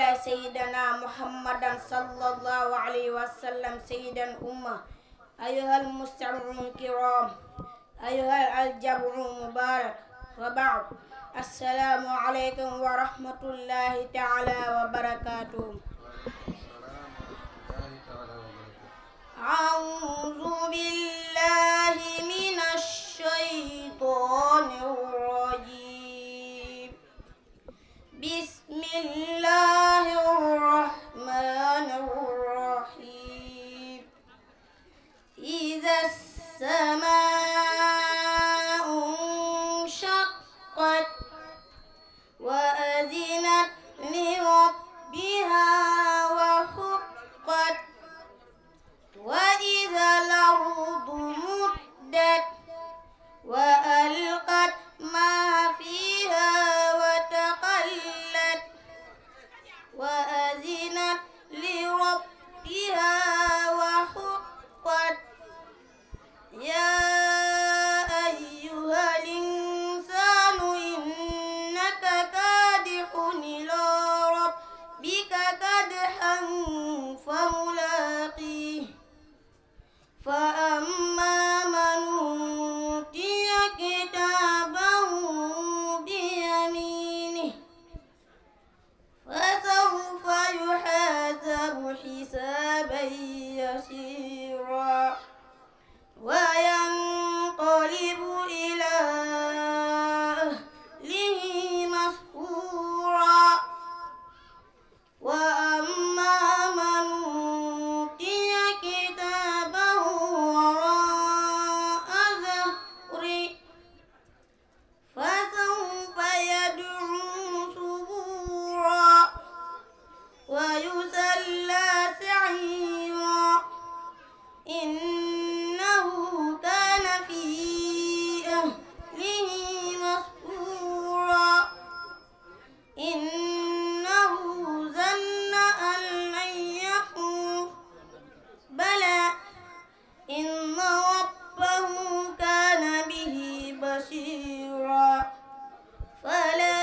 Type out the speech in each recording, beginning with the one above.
على سيدنا محمدا صلى الله عليه وسلم سيد الأمة. أيها المستمعون الكرام، أيها الجمع المبارك، وبعد، السلام عليكم ورحمة الله تعالى وبركاته. أعوذ بالله من الشيطان الرجيم. بسم الله الرحمن الرحيم. إذا السماء انشقت وأذنت لربها وحقت وإذا الأرض مدت وألقت ما فيها وتخلت وأذنت لربها وحقت. يا أيها الإنسان إنك كادح إلى ربك كدحا فملاقيه. فأما من أوتي كتابه بيمينه فسوف يحاسب حسابا يسيرا وينقلب إلى أهله مسرورا. وأما من أوتي كتابه وراء ظهره فسوف يدعو ثبورا ويصلى سعيرا إنه كان في أهله مسرورا إنه ظن أن لن يحور بلى إن ربه كان به بصيرا. فلا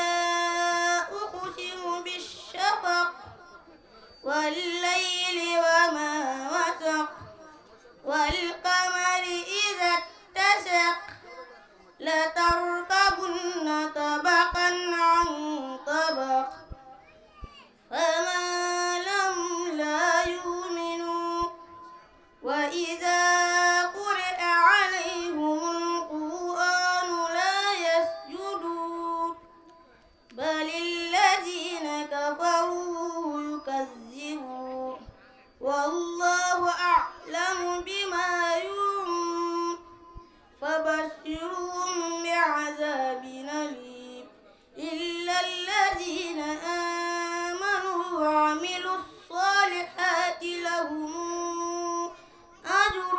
أقسم بالشفق والليل وما وسق والقمر إذا اتسق لتركبن طبقا عن طبق فما لهم لا يؤمنون. وإذا قرئ عليهم القرآن لا يسجدون بل الذين كفروا يكذبون والله أعلم بما يوعون. فبشرهم بعذاب أليم إلا الذين آمنوا وعملوا الصالحات لهم أجر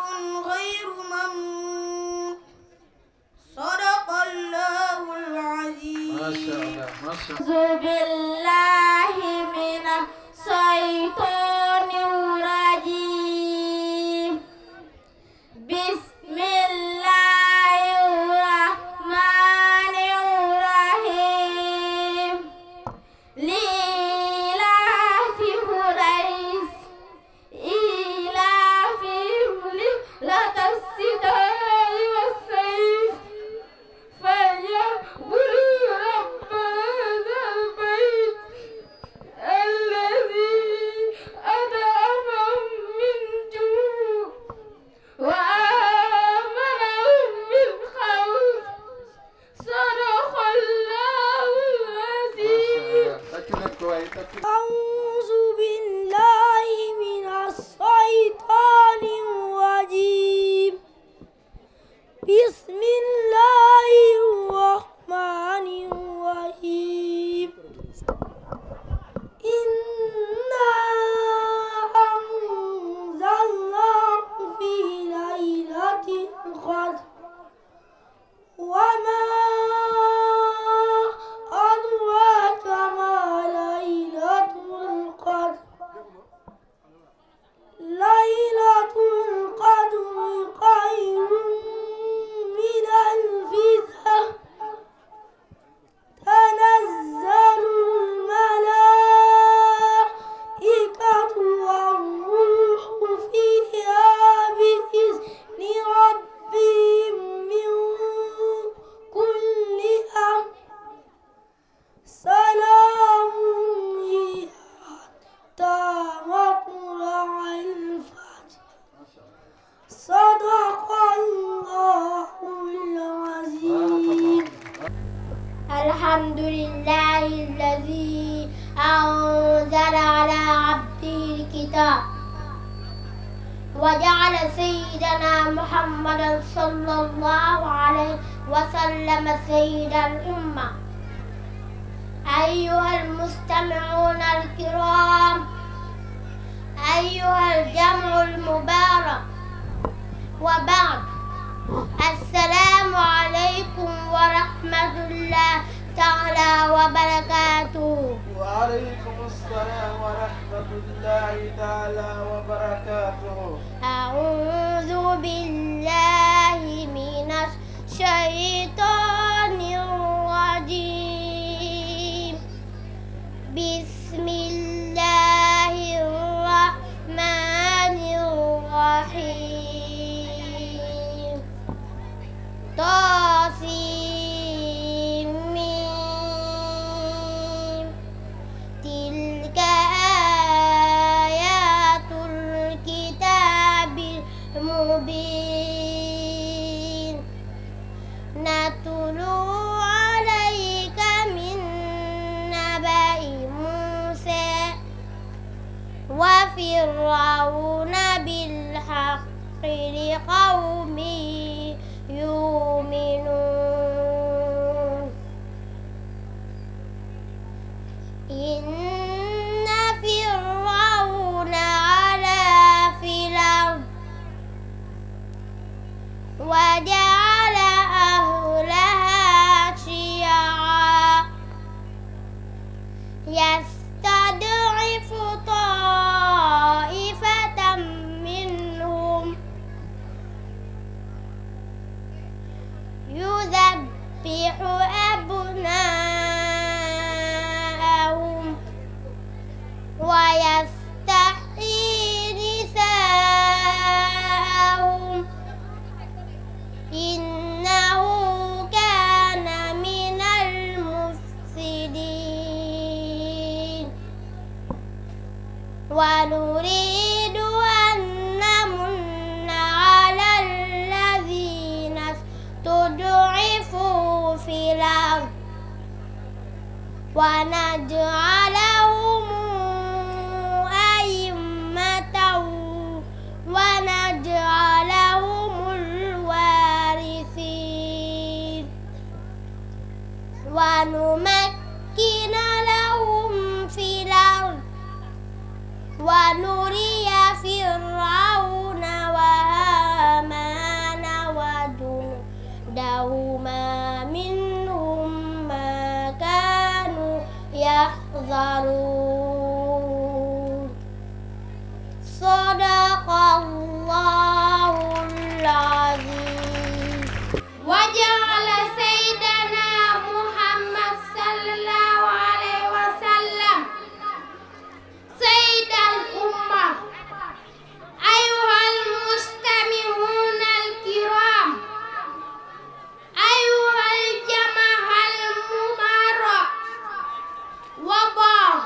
غير ممنون. صدق الله العظيم. ما شاء الله ما شاء الله. أعوذ بالله من الشيطان الرجيم. بسم الله الرحمن الرحيم. لإيلاف قريش إيلافهم رحلة الشتاء والصيف فليعبدوا رب هذا البيت الذي أطعمهم من جوع وآمنهم من خوف. صدق الله العظيم. أعوذ بالله من الشيطان الرجيم. بسم الله الرحمن الرحيم. إنا أنزلناه في ليلة القدر وما أدراك ما ليلة القدر. ليلة القدر خير من ألف شهر الكتاب وجعل سيدنا محمدا صلى الله عليه وسلم سيد الأمة. أيها المستمعون الكرام، أيها الجمع المبارك، وبعد، السلام عليكم ورحمة الله تعالى وبركاته. وعليكم السلام ورحمة الله تعالى وبركاته. أعوذ بالله من الشيطان الرجيم. بسم الله الرحمن الرحيم. طاسيم تلك آيات الكتاب المبين نتلو عليك من نبأ موسى وفرعون بالحق لقوم يؤمنون. إن فرعون علا في الأرض وجعل أهلها شيعا يستضعف طائفة منهم يذبح أبناءهم ويستحيي نساءهم إنه كان من المفسدين. ونريد أن نمن على الذين استضعفوا في الأرض ونجعلهم أئمة ونجعلهم الوارثين ونمكن لهم في الأرض ونري فرعون وهامان وجنودهما منهم ما كانوا يحذرون. صدق الله العظيم. وجعل سيدنا محمد صلى الله عليه وسلم سيد الأمة. أيها المستمعون الكرام، أيها الجمع المبارك، وبعد،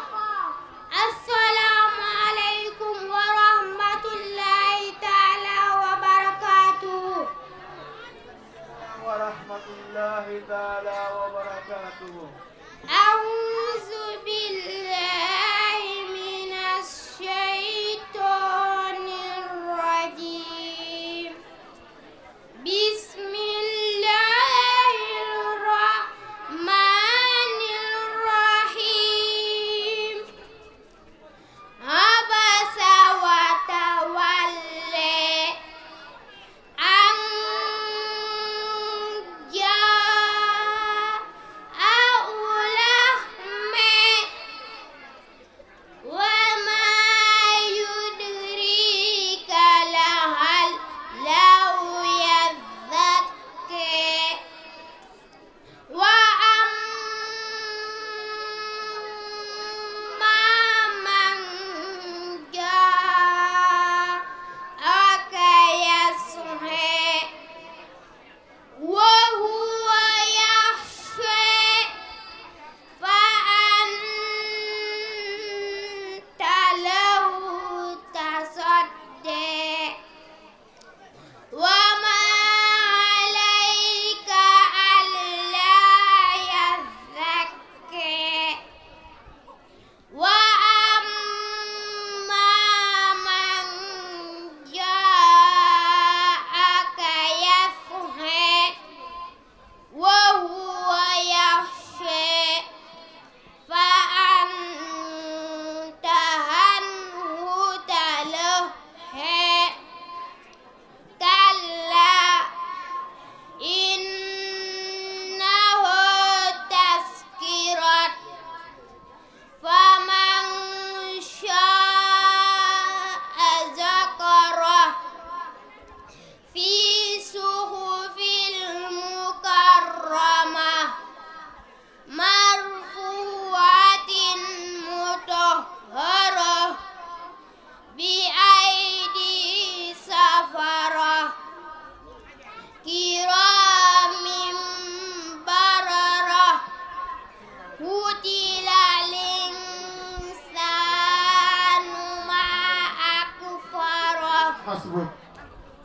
حسبك.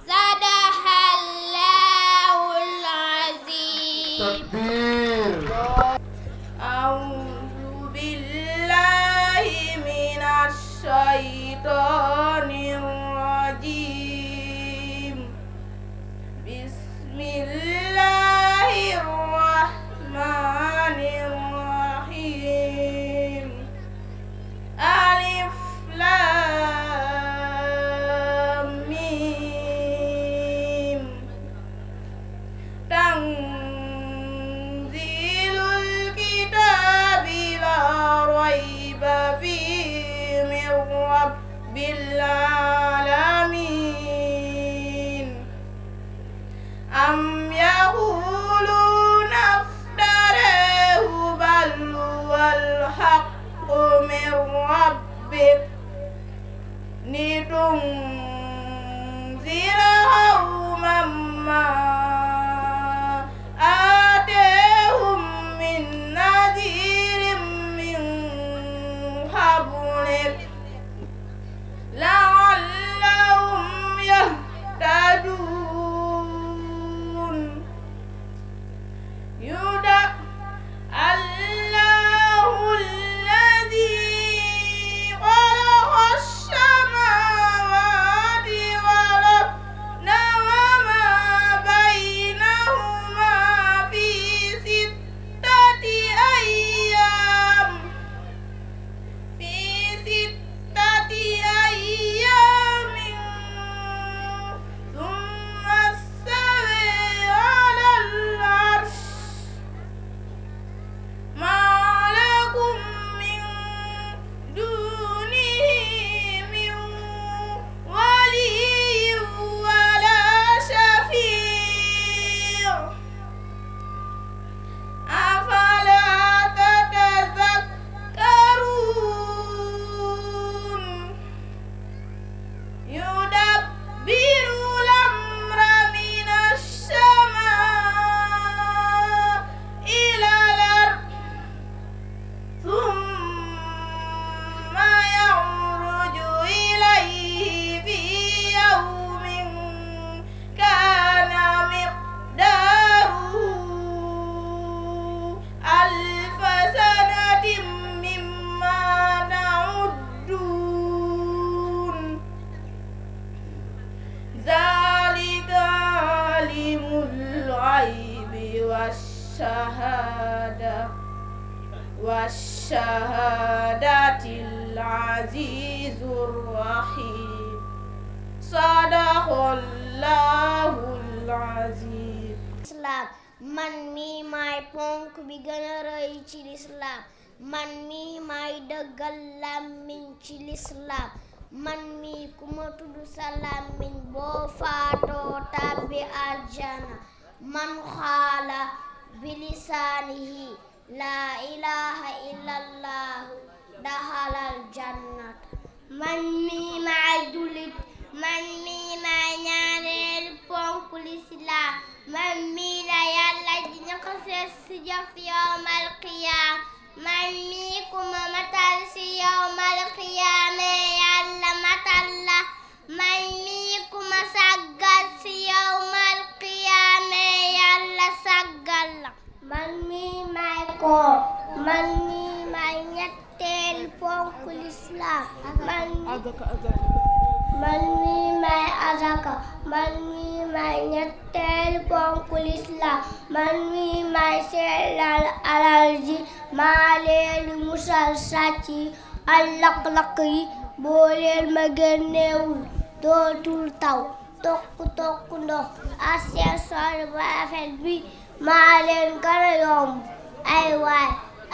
صدق الله العظيم. تكبير. أعوذ بالله من الشيطان الرجيم. بسم الله الرحمن الرحيم. ألف لام ميم. تنزيل الكتاب لا ريب فيه من رب العالمين. أم يقولون افتراه بل هو الحق من ربك لتنذر قوما ما آتاهم من نذير من قبلك لعلهم يهتدون. الله الذي خلق السماوات والأرض وما بينهما في 6 أيام ثم استوى على العرش. ما لكم من دونه من ولي ولا شفيع. أفلا تتذكرون. يدبر الأمر من السماء إلى الأرض ثم يعرج إليه في يوم كان مقداره 1000 سنة مما تعدون. ذلك عالم الغيب والشهادة العزيز الرحيم. صدق الله العظيم. Islam man mi may ponk bi gën a rëy ci lislaam. man mi may dëggal làmmiñ ci lislaam. man mi ku ma tudd sa làmmiñ boo faatoo tàbbi aljana. man xaala bilisaanihi laa ilaha illallah daxalal jannat. man mi may jullit. man mi may ñaareelu ponk lislaam. man mi la yàlla di ñëkk seet si jëf yawmal qiyaam. man mi ku ma matal si yawmal qiyaame yàlla matal la. man mi ku ma saggal si yawmal qiyaame yàlla saggal la. man mi may koor. man mi may ñetteelu ponk lislaam. man mi may azaka. man mi may ñetteelu ponk lislaam. man mi may sellal alal ji maa leen musal sàcc yi ak lakk-lakk yi boo leen ma génnewul dootul taw tokk ndox ak seen sol bu rafet bi maa leen gën a yomb.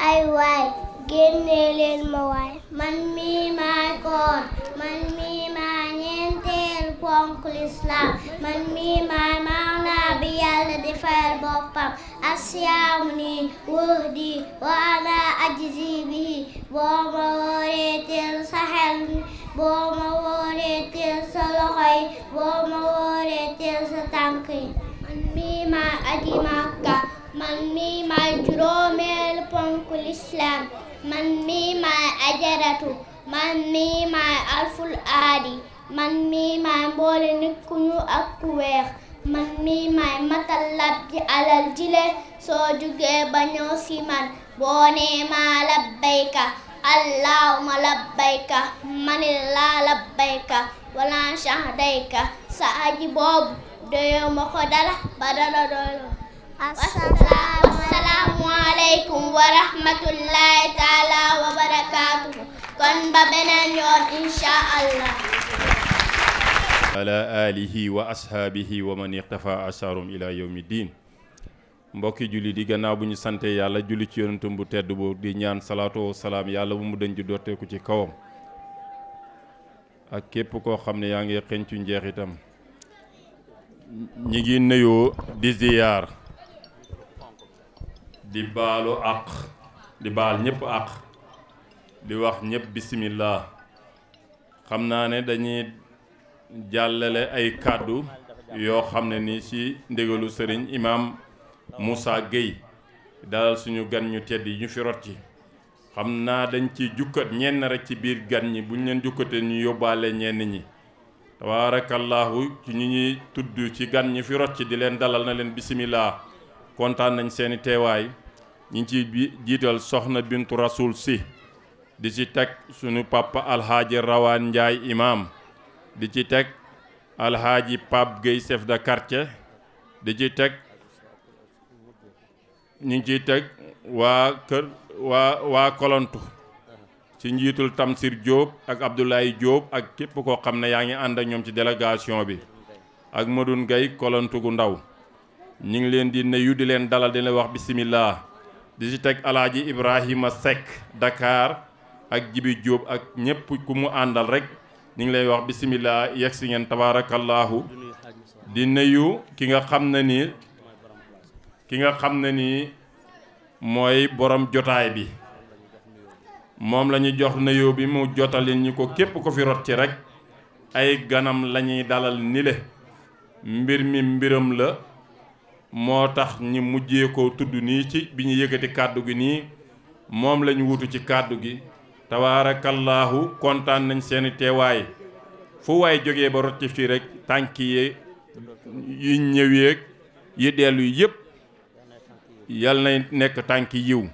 ay waay génne leen ma waay. man mi may koor. man mi may ñeenteelu ponk lislaam. man mi may maanaa bi yàlla di fayal boppam. asiyaamu ni wahdi wa ana ajzi bihi. boo ma wooree teel sa xel mi. boo ma wooree teel sa loxo yi. boo ma wooree teel sa tànk yi. man mi may aji Makka. man mi may juróomeelu ponk lislaam. man mi may ajaratu. man mi may alful aadi. man mii maay mboole nit ku ñuul ak ku weex man mii maay matal lab ji alal jile soo jugee ba ñëw si man boo nee maa labbayka allahumma labbayka manil laa labbayka wala sahdayka sa aji boobu doyoo ma ko dara ba dara doyoo. Assalaamu aleykum wa rahmatullahi taala wa barakaatuhu. kon ba beneen yoon insha allah. ala alihi wa ashaabihi wa man iqtafa asarum ila yawmi diin. mbokki julli di gannaaw bu ñu sante yàlla julli ci yonentam bu tedd bu di ñaan salaatu wa salaam yàlla bu mu dañ di dooteeku ci kawam ak képp koo xam ne yaa ngi xencu njeexitam. ñi ngi nuyoo di ziyaar di baalu àq di baal ñëpp àq di wax ñëpp bismillah. xam naa ne dañuy jàllale ay kàddu yoo xam ne ni ci ndégalu sëriñ imam Moussa Gueye dalal suñu gan ñu tedd yi ñu fi rot ci. xam naa dañ ci jukkat ñenn rek ci biir gan ñi buñ leen jukkatee ñu yóbbaale ñenn ñi tabaarakallaahu ci ñu ñuy tudd ci gan ñi fi rot ci di leen dalal na leen bismillah. kontaan nañ seeni teewaay ñi ngi ci jiital soxna bintu rasul si di ci teg suñu papa alhaaji rawaan njaay imam di ci teg alhaaji Pape Gueye chef de quartier di ci teg ñu ngi ciy teg waa kër waa kolontu ci njiitul Tamsir Diop ak Abdoulaye Diop ak képp koo xam ne yaa ngi ànd ak ñoom ci délégation bi ak Madoune Gueye kolontu gu ndaw ñu ngi leen di nuyu di leen dalal di leen wax bismillah. di ci teg alaaji Ibrahima Seck Dakar ak Jibi Diop ak ñépp ku mu àndal rek ñu ngi lay wax bismillah yegg si ngeen tabaarakallaahu. di nuyu ki nga xam ne nii mooy borom jotaay bi moom la ñu jox nuyoo bi mu jotalin ñu ko képp ko fi rot ci rek ay ganam la ñuy dalal ni le mbir mi mbiram la moo tax ñi mujjee ko tudd nii ci bi ñu yëkkati kàddu gi nii moom la ñu wutu ci kàddu gi tabaarakallaahu. kontaan nañ seeni teewaay fu waay jógee ba rot ci fii rek tànk yi yu ñëweeg yi dellu yëpp yal na nekk tànk yiw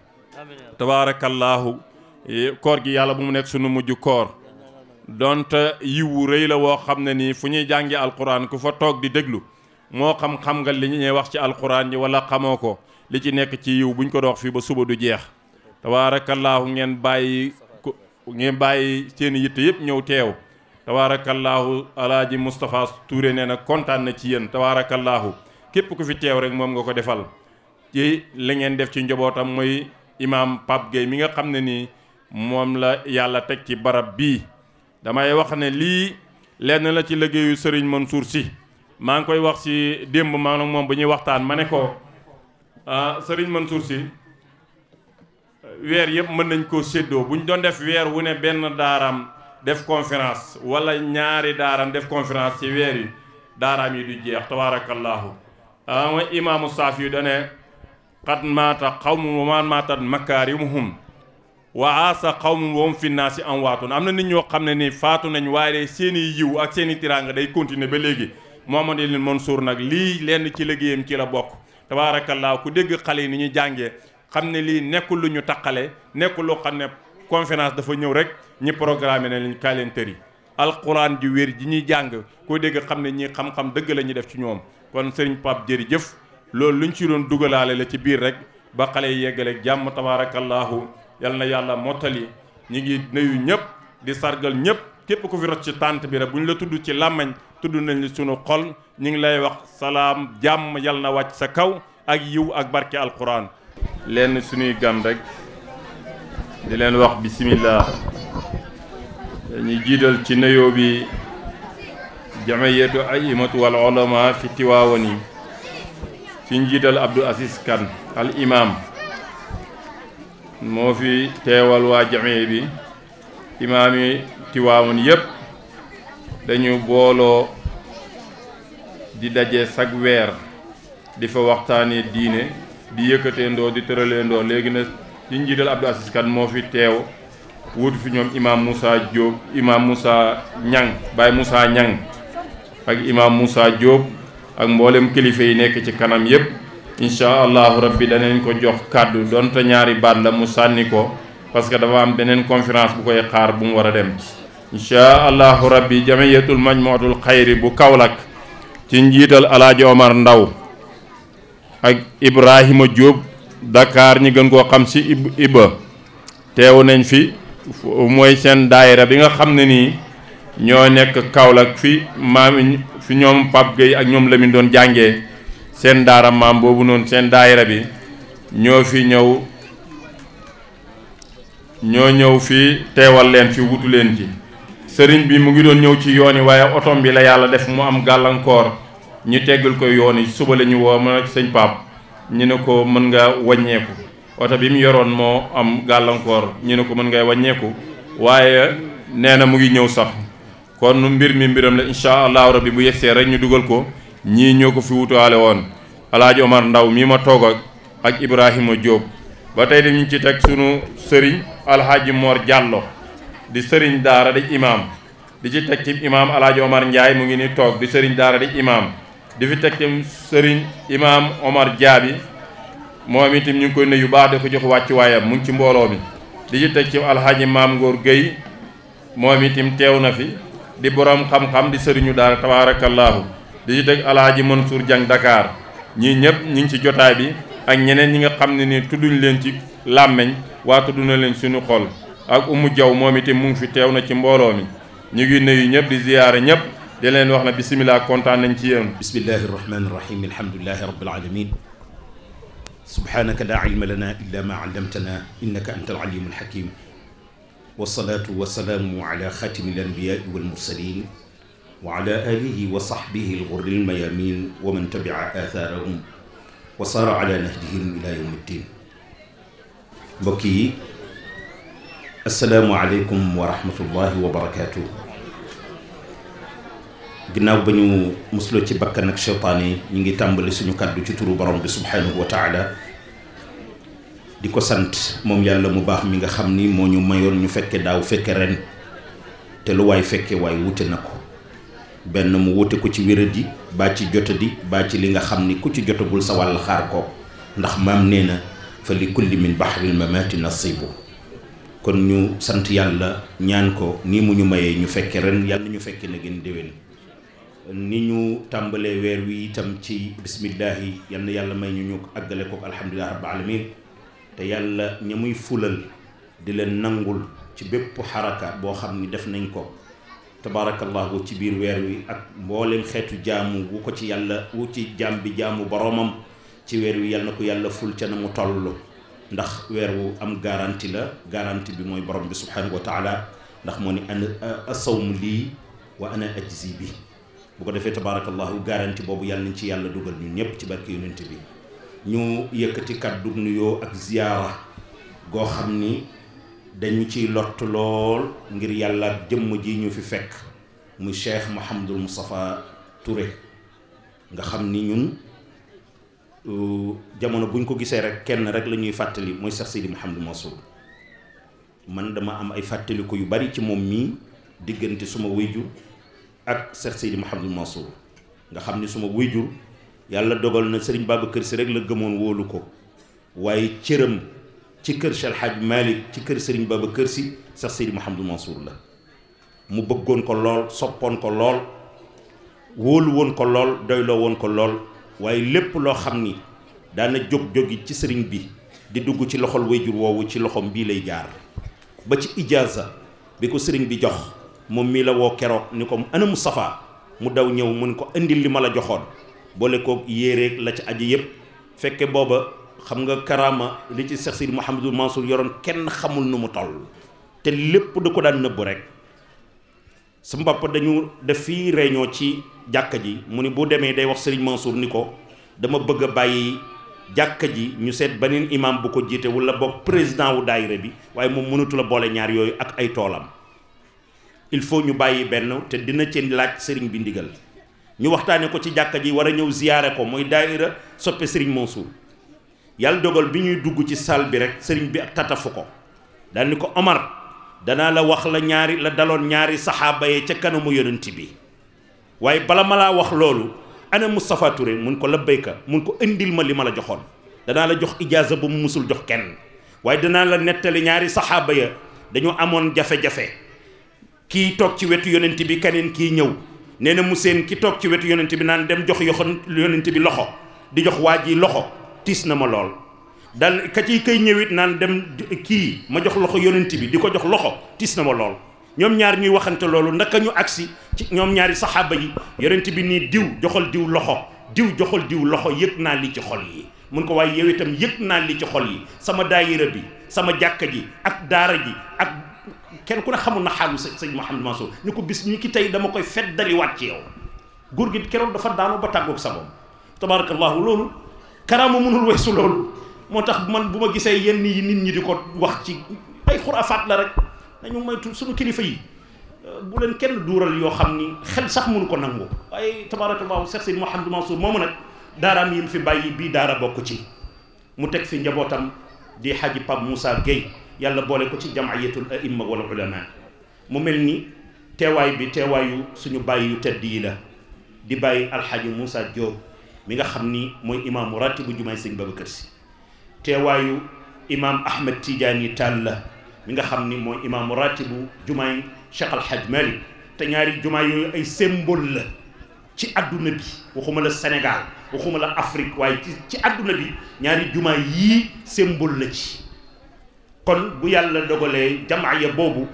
tabaarakallaahu. koor gi yàlla bu mu nekk sunu mujj koor donte yiwu rëy la woo xam ne nii fu ñuy jàngi alquran ku fa toog di déglu moo xam nga li ñuy wax ci alquran yi wala xamoo ko li ci nekk ci yiw buñ ko dox fii ba suba du jeex tabaarakallaahu. ngeen bàyyi seen yitte yëpp ñëw teew tabaarakallaahu. alaaji Moustapha Touré nee na kontaan na ci yéen tabaarakallaahu. képp ku fi teew rek moom nga ko defal ci li ngeen def ci njobootam mooy imam Pape Gueye mi nga xam ne nii moom la yàlla teg ci barab bii. damay wax ne lii lenn la ci liggéeyu Serigne Mansour Sy. maa ngi koy wax ci démb maa nag moom bu ñuy waxtaan ma ne ko Serigne Mansour Sy weer yëpp mën nañ koo séddoo bu ñu doon def weer wu ne benn daaraam def conférence wala ñaari daaraam def conférence ci weer yi daaraam yi du jeex tabaarakallaahu. imaamu saaf yu dane xat maata xawmun wa man maatat makaarimuhum wa aasa xawmun wa hum fi naasi amwaatun. am na nit ñoo xam ne ni faatu nañ waaye seeni yiw ak seeni tiraanga day continuer ba léegi. Mouhamadou Mansour nag lii lenn ci liggéeyam ci la bokk tabaarakallaa. ku dégg xale yi ni ñu jàngee xam ne lii nekkul lu ñu taqale nekkul loo xam ne conférence dafa ñëw rek ñi programme ne lañ kaay leen tëri alquran ji wér ji ñuy jàng koo dégg xam ne ñi xam-xam dëgg la ñuy def ci ñoom. kon sëriñ Pape jërëjëf loolu luñ ci doon dugalaale la ci biir rek ba xale yi yeggaleeg jàmm tabaarakallaahu. yal na yàlla mottali. ñi ngi nuyu ñëpp di sargal ñëpp képp ku fi rot ci tànt bi rek bu ñu la tudd ci làmmañ tudd nañ li sunu xol ñu ngi lay wax salaam jàmm yal na wàcc sa kaw ak yiw ak barke alquran. lenn suñuy gan rek di leen wax bismillah. dañuy jiital ci nuyoo bi jamiyatu aimatu wal ulama fi Tiwaawan yi ci njiital Abdou Aziz Kane al imam moo fi teewal waa jamiya bi. imaam yi Tiwaawan yépp dañu booloo di daje sag weer di fa waxtaanee diine di yëkkateendoo di tëraleendoo léegi na ci njiital Abdou Aziz Kane moo fi teew wuutu fi ñoom imam Moussa Diop imam Moussa Ñang Baye Moussa Ñang ak imam Moussa Diop ak mboolem kilifa yi nekk ci kanam yépp incha allahu rabbi danañ ko jox kàddu donte ñaari baat la mu sànni ko parce que dafa am beneen conférence bu koy xaar bu mu war a dem incha allahu rabbi jamiyatul majmuatul xayri bu Kaolack ci njiital alaaji Omar Ndaw ak Ibrahima Diop Dakar ñi gën koo xam ci Iba teew nañ fi mooy seen daayira bi nga xam ne nii ñoo nekk Kaolack fi maam fi ñoom Pape Gueye ak ñoom Lamine doon jàngee seen daara maam boobu noonu seen daayira bi ñoo ñëw fii teewal leen fi wutu leen ci sëriñ bi mu ngi doon ñëw ci yoon yi waaye otom bi la yàlla def mu am gàllankoor ñu teggal ko yoon yi suba la ñu woo ma ak sëñ Pape ñu ne ko mën nga wàññeeku oto bi mu yoroon moo am gàllankoor ñu ne ko mën ngay wàññeeku waaye nee na mu ngi ñëw sax kon mbir mi mbiram la incha allahu rabbi bu yegsee rek ñu dugal ko ñii ñoo ko fi wutuwaale woon alaaji Omar Ndaw mii ma toog ak Ibrahima Diop ba tey dañu ci teg sunu sëriñ alhaaji Mor Diallo di sëriñ daara di imam di ci teg ci imam alaaji Omar Ndiaye mu ngi ni toog di sëriñ daara di imam di fi teg ci sëriñ imam Omar Diaby moom itam ñu ngi koy nuyu baax da ko jox wàcc waayam mu ngi ci mbooloo mi di ci teg ci alhaaji Maam Ngor Gueye moom itam teew na fi di borom xam-xam di sëriñu daara tabaarakallaahu di ci teg alhaaji Mansour Diang Dakar ñii ñëpp ñi ngi ci jotaay bi ak ñeneen ñi nga xam ne ni tudduñ leen ci làmmeñ waa tudd na leen suñu xol ak Umu Jaw moom itam mu ngi fi teew na ci mbooloo mi ñu ngi nuyu ñëpp di ziyaare ñëpp di leen wax na bisimilah kontaan nañ ci yéen. bismillahi rahmani rahim alhamdulilahi rabbil alamin subhanaka la ilma lana illa ma allamtana innaka anta alalim alhakim wasalaatu wasalaamu ala xatimi alanbiyai walmursalin wa ala alihi wa sahbihi alghurri almayamin wa man tabia athaarahum wa saara ala nahjihim ila yawmi ddin. mbokk yi asalaamu aleykum wa rahmatullahi wa barakaatu. ginnaaw ba ñu musloo ci bakkan ak seytaane ñu ngi tàmbali suñu kàddu ci turu borom bi subhanahu wa taala di ko sant moom yàlla mu baax mi nga xam ni moo ñu mayoon ñu fekke daaw fekke ren te lu waay fekke waay wute na ko benn mu wute ko ci wéradi baa ci jotadi baa ci li nga xam ni ku ci jotagul sa wàll xaar ko ndax maam nee na fa li kulli min bahril mamati nasibu. kon ñu sant yàlla ñaan ko nii mu ñu mayee ñu fekke ren yàlla ñu fekke na gën déwén ni ñu tàmbalee weer wi itam ci bismillahi yal na yàlla may ñu àggale ko alhamdulilah rabbil alamin te yàlla ña muy fulal di leen nangul ci bépp xaraka boo xam ni def nañ ko tabaarakallahu ci biir weer wi ak mbooleem xeetu jaamu wu ko ci yàlla wu ci jaam bi jaamu boromam ci weer wi yal na ko yàlla ful ca na mu toll ndax weer wu am garanti la garanti bi mooy borom bi subhanahu wa taala ndax moo ni ana asawmu lii wa ana ajzi bi bu ko defee tabaarakallahu garanti boobu yàlla nañ ci yàlla dugal ñun ñëpp ci barke yonent bi. ñu yëkkati kàddu nuyoo ak ziyaara goo xam ni dañu ciy lott lool ngir yàlla ak jëmm ji ñu fi fekk muy Cheikh Mouhamadul Moustapha Touré nga xam ni ñun jamono buñ ko gisee rek kenn rek la ñuy fàttali mooy Cheikh Seydi Mouhamadou Mansour. man dama am ay fàttaliku yu bari ci moom mii diggante suma wayjur ak Cheikh Seydi Mouhamadou Mansour nga xam ni suma wayjur yàlla dogal na Serigne Babacar Sy rek la gëmoon wóolu ko waaye cëram ci kër Cheikh El Hadj Malick ci kër Serigne Babacar Sy Cheikh Seydi Mouhamadou Mansour la mu bëggoon ko lool soppoon ko lool wóolu woon ko lool doyloo woon ko lool waaye lépp loo xam ni daana jógi ci sëriñ bi di dugg ci loxol wayjur woowu ci loxom bii lay jaar ba ci ijaaza bi ko sëriñ bi jox moom mii la woo keroog ni ko ana Moustapha mu daw ñëw mun ko indil li ma la joxoon boole ko yéeréeg la ci aji yëpp fekke booba xam nga karaama li ci Cheikh Seydi Mouhamadou Mansour yoroon kenn xamul nu mu toll te lépp da ko daan nëbbu rek sa mbàpp dañu def fii réunion ci jàkka ji mu ni bu demee day wax Serigne Mansour ni ko dama bëgg a bàyyi jàkka ji ñu seet beneen imam bu ko jiite wala boog président wu daayira bi waaye moom mënatu la boole ñaar yooyu ak ay toolam il faut ñu bàyyi benn te dina ci laaj sëriñ bi ndigal ñu waxtaane ko ci jàkka ji war a ñëw ziyaare ko mooy daayira soppe Serigne Mansour yàlla dogal bi ñuy dugg ci salle bi rek sëriñ bi ak tatafu ko daal ni ko Omar danaa la wax la daloon ñaari saxaaba yi ca kanamu yonent bi waaye bala ma laa wax loolu ana Moustapha Touré mun ko labbayka mun ko indil ma li ma la joxoon danaa la jox ijaaza bu mu musul jox kenn waaye danaa la nettali ñaari saxaaba ya dañu amoon jafe-jafe kii toog ci wetu yonent bi keneen kii ñëw nee na mu seen ki toog ci wetu yonent bi naan dem jox yonent bi loxo di jox waa ji loxo tiis na ma lool dal ka ciy kay ñëwit naan dem kii ma jox loxo yonent bi di ko jox loxo tiis na ma lool ñoom ñaar ñuy waxante loolu ndaka ñu agsi ci ñoom ñaari saxaaba yi yonent bi nii diw joxal diw loxo diw joxal diw loxo yëg naa li ci xol yi mun ko waaye yow itam yëg naa li ci xol yi sama daayira bi sama jàkka ji ak daara ji ak kenn ku ne xamul na xaalu sëñ Mouhamed Mansour ñu ko bis ñi ki tey dama koy feddaliwaat ci yow góor gi keroog dafa daanu ba tàggoog sagoom tabarakallahu loolu karaama mënul weesu loolu moo tax man bu ma gisee yenn yi nit ñi di ko wax ci ay xuraafaat la rek nañu moytu suñu kilifa yi bu leen kenn duural yoo xam ni xel sax mënu ko nangu waaye tabarakallahu Cheikh Seydi Mouhamed Mansour moomu nag daaraam yi mu fi bàyyi bii daara bokk ci mu teg fi njabootam di Haji Pape Moussa Gueye yàlla boole ko ci jamayatul aimma wal ulama mu mel ni teewaay bi teewaayu suñu bàyyi yu tedd yi la di bàyyi alxaaji Moussa Diop mi nga xam ni mooy imaamu ratibu jumaay sëñ Babacar Si teewaayu imaam Ahmed Tidiane Tall la mi nga xam ni mooy imaamu ratibu jumaay Cheikh Alhaj Malick te ñaari jumaay yooyu ay symbole la ci adduna bi waxuma la Sénégal waxuma la Afrique waaye ci adduna bi ñaari jumaay yii symbole la ci kon bu yàlla dogalee jamaaya boobu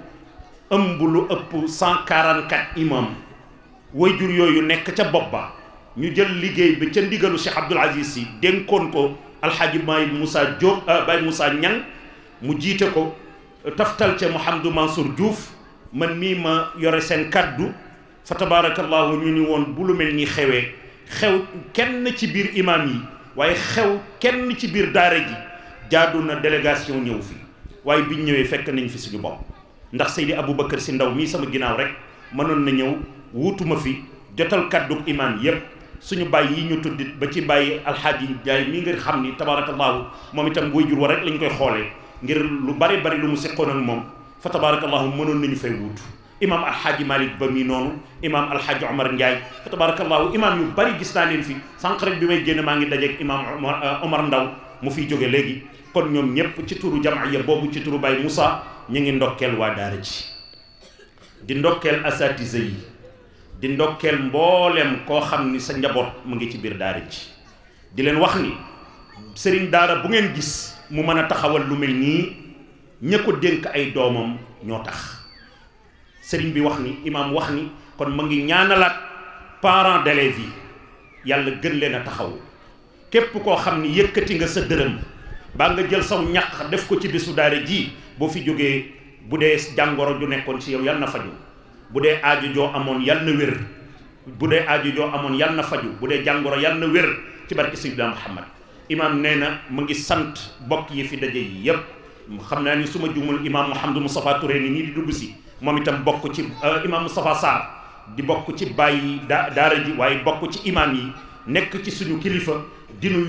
ëmb lu ëpp 144 imam wayjur yooyu nekk ca bopp ba ñu jël liggéey bi ca ndigalu Cheikh Abdoul Aziz Sy dénkoon ko alxaaji Baye Moussa Diop Baye Moussa Niang mu jiite ko taftal ca Mouhamadou Mansour Diouf man mii ma yore seen kaddu fa tabarakallahu ñu ni woon bu lu mel ni xew kenn ci biir imam yi waaye xew kenn ci biir daara ji jaadu na délégation ñëw fi waaye biñ ñëwee fekk nañ fi suñu bopp ndax Seydi Aboubacar Sy Ndaw mii sama ginnaaw rek mënoon na ñëw wuutuma fi jotal kaddu imam yépp suñu bàyyi yi ñu tuddit ba ci bàyyi alxaaji Njaay mi nga xam ni tabarakallahu moom itam waajur wa rek lañ koy xoolee ngir lu bari lu mu seqoon ak moom fa tabarakallahu mënoon nañu fay wuutu imam alxaaji Malick Ba mi noonu imam alxaaji Omar Ndiaye fa tabarakallahu imam yu bari gis naa leen fi sànq rek bi may génn maa ngi dajeeg imam Omar Ndaw mu fiy jóge léegi kon ñoom ñëpp ci turu jamaaya boobu ci turu Baye Moussa ñu ngi ndokkeel waa daara ji di ndokkeel asatise yi di ndokkeel mboolem koo xam ni sa njaboot mu ngi ci biir daara ji di leen wax ni sëriñ daara bu ngeen gis mu mën a taxawal lu mel nii ña ko dénk ay doomam ñoo tax sëriñ bi wax ni imaam wax ni kon ma ngi ñaanalaat parents d'élèves yi yàlla gën leen a taxaw képp koo xam ni yëkkati nga sa dërëm baa nga jël saw ñaq def ko ci bisu daara ji boo fi jógee bu dee jàngoro ju nekkoon ci yow yal na faju bu dee aaju joo amoon yal na wér bu dee aaju joo amoon yal na faju bu dee jàngoro yal na wér ci barke Seydina Muhammad imaam nee na mu ngi sant bokk yi fi daje yi yépp xam naa ni su ma jumul imaam Mouhamadou Moustapha Touré ni nii di dugg si moom itam bokk ci imaam Moustapha Sarr di bokk ci bàyyi daara ji waaye bokk ci imaam yi nekk ci suñu kilifa dinu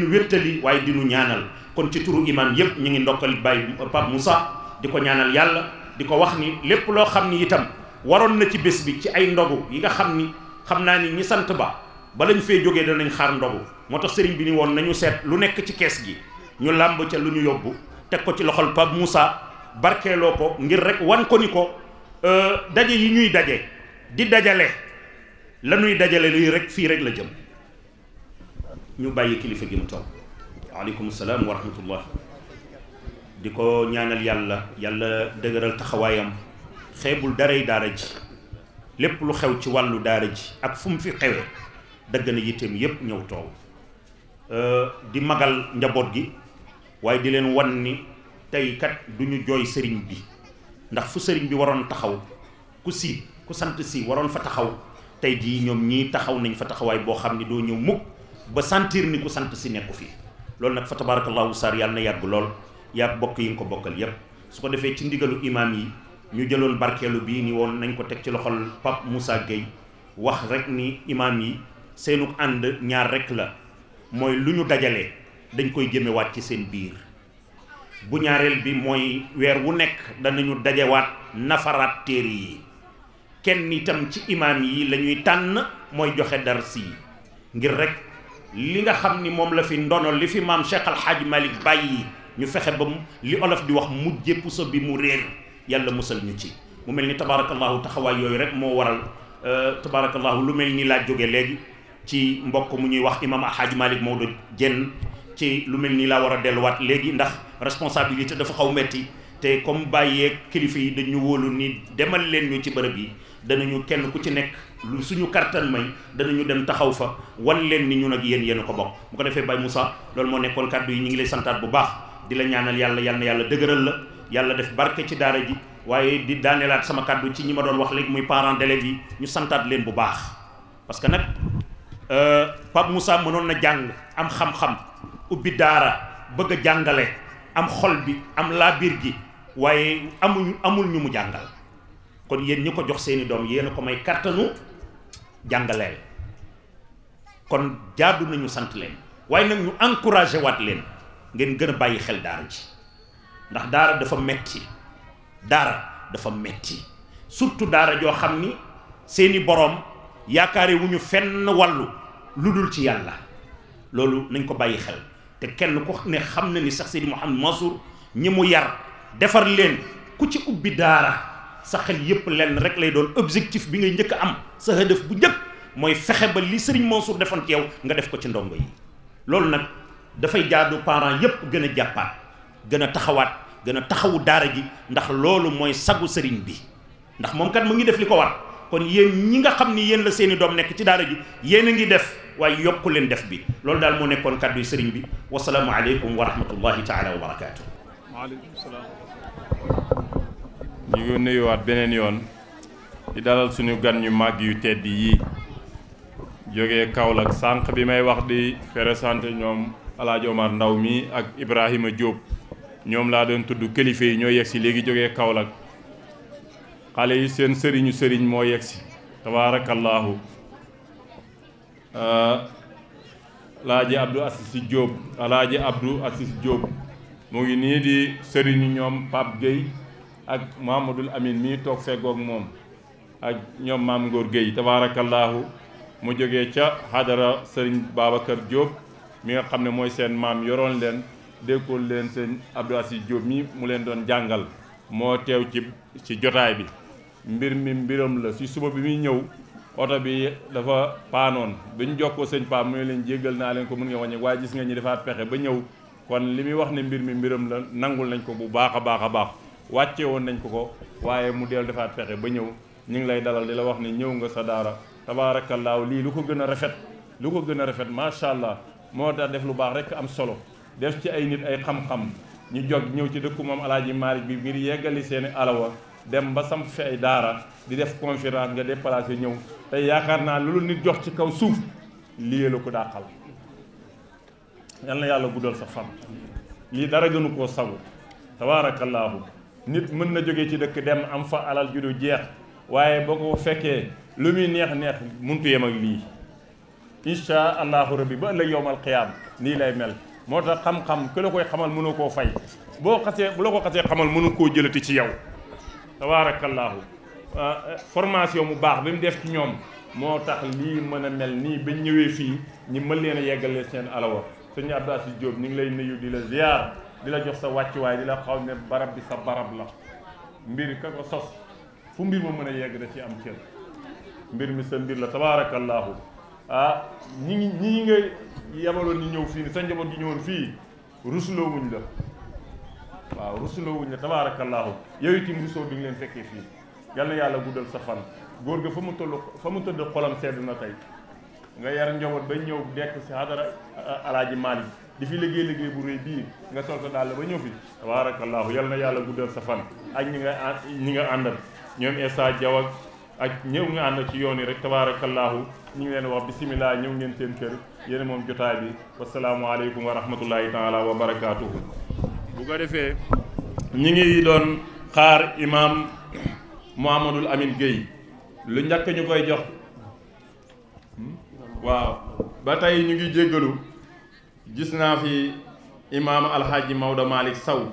wéttali waaye dinu ñaanal kon ci turu imaam yépp ñu ngi ndokkal Baye Pape Moussa di ko ñaanal yàlla di ko wax ni lépp loo xam ni itam waroon na ci bés bi ci ay ndogu yi nga xam ni xam naa ni ñi sant ba lañ fee jógee danañ xaar ndogu moo tax sëriñ bi ni woon nañu seet lu nekk ci kees gi ñu làmb ca lu ñu yóbbu teg ko ci loxol Pape Moussa barkeeloo ko ngir rek wan ko ni ko daje yi ñuy daje di dajale la ñuy dajale luy rek fii rek la jëm ñu bàyyi kilifa gi mu toog waaleykum salaam wa rahmatullah di ko ñaanal yàlla dëgëral taxawaayam xeebul daray daara ji lépp lu xew ci wàllu daara ji ak fu mu fi xewee dëgg na yitteem yépp ñëw toog di magal njaboot gi waaye di leen wan ni tey kat du ñu jooy sëriñ bi ndax fu sëriñ bi waroon taxaw ku sant si waroon fa taxaw tey jii ñoom ñii taxaw nañ fa taxawaay boo xam ni doo ñëw mukk ba sentir ni ku sant si nekku fii loolu nag fa tabarakallahu saar yàlla na yàgg lool yaa bokk yi nga ko bokkal yépp su ko defee ci ndigalu imaam yi ñu jëloon barkeelu bii ni woon nañ ko teg ci loxol Pape Moussa Gueye wax rek ni imaam yi seenu ànd ñaar rek la mooy lu ñu dajalee dañ koy jëmewaat ci seen biir bu ñaareel bi mooy weer wu nekk danañu dajewaat nafaraat téere yi kenn itam ci imaam yi la ñuy tànn mooy joxe dars yi ngir rek li nga xam ni moom la fi ndono li fi maam Cheikh Al Hadj Malick bàyyi ñu fexe ba li olof di wax mujjee puso bi mu réer yàlla musal ñu ci mu mel ni tabaarakallahu taxawaay yooyu rek moo waral tabaarakallahu lu mel ni laa jóge léegi ci mbokk mu ñuy wax imam Al Hadj Malick Maodo Dieng ci lu mel nii laa war a delluwaat léegi ndax responsabilité dafa xaw metti te comme bàyyee kilifa yi dañu wóolu ni demal leen ñu ci bërëb yi danañu kenn ku ci nekk lu suñu kartan may danañu dem taxaw fa wan leen ni ñun ak yéen a ko bokk bu ko defee Baye Moussa loolu moo nekkoon kàddu yi ñu ngi lay santaat bu baax di la ñaanal yàlla yal na yàlla dëgëral la yàlla def barke ci daara ji waaye di daaneelaat sama kàddu ci ñi ma doon wax léegi muy parents d'élèves yi ñu santaat leen bu baax parce que nag Pape Moussa mënoon na jàng am xam-xam ubbi daara bëgg a jàngale am xol bi am laabiir gi waaye amul ñu mu jàngal kon yéen ñi ko jox seeni doom yéen a ko may kattanu jàngaleel kon jaadu nañu sant leen waaye nag ñu encouragé waat leen ngeen gën a bàyyi xel daara ji ndax daara dafa metti surtout daara joo xam ni seeni boroom yaakaare wu ñu fenn wàllu lu dul ci yàlla loolu nañ ko bàyyi xel te kenn ko ne xam na ni sax Seydi Mouhamed Mansour ñi mu yar defar leen ku ci ubbi daara sa xel yépp lenn rek lay doon objectif bi ngay njëkk a am sa hëdëf bu njëkk mooy fexe ba li Serigne Mansour defoon ci yow nga def ko ci ndongo yi loolu nag dafay jaadu parents yépp gën a jàppaat gën a taxawaat gën a taxawu daara ji ndax loolu mooy sagu Serigne bi ndax moom kat mu ngi def li ko war kon yéen ñi nga xam ni yéen la seeni doom nekk ci daara ji yéen a ngi def waaye yokku leen def bi loolu daal moo nekkoon kàddu yu Serigne bi wasalaamu aleykum wa rahmatullahi taala wa barakaatu. waaleykum salaam. ñu ngi nuyuwaat beneen yoon di dalal suñu gan ñu màgg yu tedd yii jógee Kaolack sànq bi may wax di présenté ñoom El Hadj Omar Ndaw mi ak Ibrahima Diop ñoom laa doon tudd kilifa yi ñoo yegsi léegi jógee Kaolack xale yi seen sëriñ moo yegsi tabaarakallaahu Alaaji Abdou Assis Diop Alaaji Abdou Assis Diop mu ngi nii di sëriñu ñoom Pape Gueye ak Mouhamadoul Amine mii toog feggoog moom ak ñoom Maam Ngor Gueye tabaarakallaahu mu jógee ca xadara sëriñ Babacar Diop mi nga xam ne mooy seen maam yoroon leen dékkool leen seen Abdou Assis Diop mi mu leen doon jàngal moo teew ci jotaay bi mbir mi mbiram la si suba bi muy ñëw oto bi dafa paanoon bi ñu jokkoo sëñ Pape mu ne leen jéggal naa leen ko mën nga wàññi waaye gis nga ñi defaat pexe ba ñëw kon li muy wax ne mbir mi mbiram la nangul nañ ko bu baax a baax wàcce woon nañ ko waaye mu dellu defaat pexe ba ñëw ñu ngi lay dalal di la wax ne ñëw nga sa daara tabaarakallaahu lii lu ko gën a rafet macha allah moo tax def lu baax rek am solo def ci ay nit ay xam-xam ñu jog ñëw ci dëkku moom Alaaji Maalik bi ngir yeggali seeni alawa dem ba sam fi ay daara di def conférence nga déplacé ñëw te yaakaar naa loolu nit jox ci kaw suuf lii la ko dàqal yal na yàlla guddal sa fan lii dara gënu koo sagu tabaarakallaahu nit mën na jóge ci dëkk dem am fa alal ju du jeex waaye boo ko fekkee lu muy neex muntu yem ak lii insha allahu rabbi ba ëllëg yowmal qiyaam nii lay mel moo tax xam-xam ku la koy xamal mënu koo fay bu la ko xasee xamal mënu koo jëlati ci yow tabaarakallaahu formation mu baax bi mu def ci ñoom moo tax lii mën a mel nii ba ñëwee fii ñi mën leen a yeggale seen alawa sëñ Abdou Assis Diop ñu ngi lay nuyu di la ziar di la jox sa wàccuwaay di la xaw ne barab bi sa barab la mbir ka ko sos fu mbir ma mën a yegg da ci am cër mbir mi sa mbir la tabaarakallaahu ñi nga yabaloon ñu ñëw fii ni sa njaboot gi ñëwoon fii rusloo wuñ la waaw rusloo wuñ la tabaarakallaahu yow itam rusoo bi nga leen fekkee fii yal na yàlla guddal sa fan góor ga fa mu tëdd xolam sedd na tey nga yar njaboot ba ñëw dekk si hadara Alaaji Maalik di fi liggéey bu rëy bii nga sol ko daal ba ñëw fi tabaarakallaahu yal na yàlla guddal sa fan ak ñi nga àndal ñoom Essa Diaw ak ñëw nga ànd ci yoon yi rek tabaarakallaahu ñu ngi leen wax bisimilah ñëw ngeen seen kër yéen moom jotaay bi wasalaamualeykum wa rahmatullahi taala wa barakaatuhu. bu ko defee ñi ngi doon xaar imam Mouhamadoul Amine Gueye lu njëkk ñu koy jox waaw ba tey ñu ngi jéggalu gis naa fi imaam alxaaji Maodo Malick Sow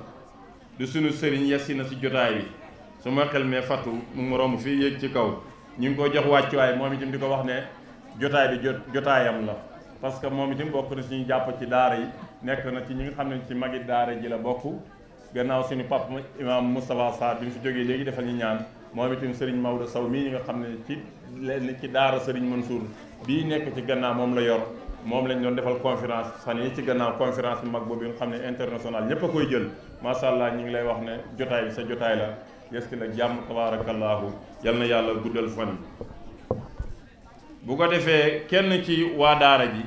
du sunu sëriñ yegsi na si jotaay bi su ma xel mee fattu mu romb fii yéeg ci kaw ñu ngi ko jox wàccuwaay moom itam di ko wax ne jotaay bi jotaayam la parce que moom itam bokk na si ñu jàpp ci daara yi nekk na ci ñi nga xam ne ci magi daara ji la bokk gannaaw suñu papa imam Moustapha Sarr bi mu fi jógee léegi defal ñu ñaan moom itam Serigne Maodo Sow mii ñi nga xam ne ci lenn ci daara Serigne Mansour bii nekk ci gannaaw moom la yor moom lañ doon defal conférence fan yi ci gannaaw conférence bu mag boobu nga xam ne international ñëpp a koy jël macha allah ñu ngi lay wax ne jotaay bi sa jotaay la yes ki la jàmm tabaarakallaahu yal na yàlla guddal fan bu ko defee kenn ci waa daara ji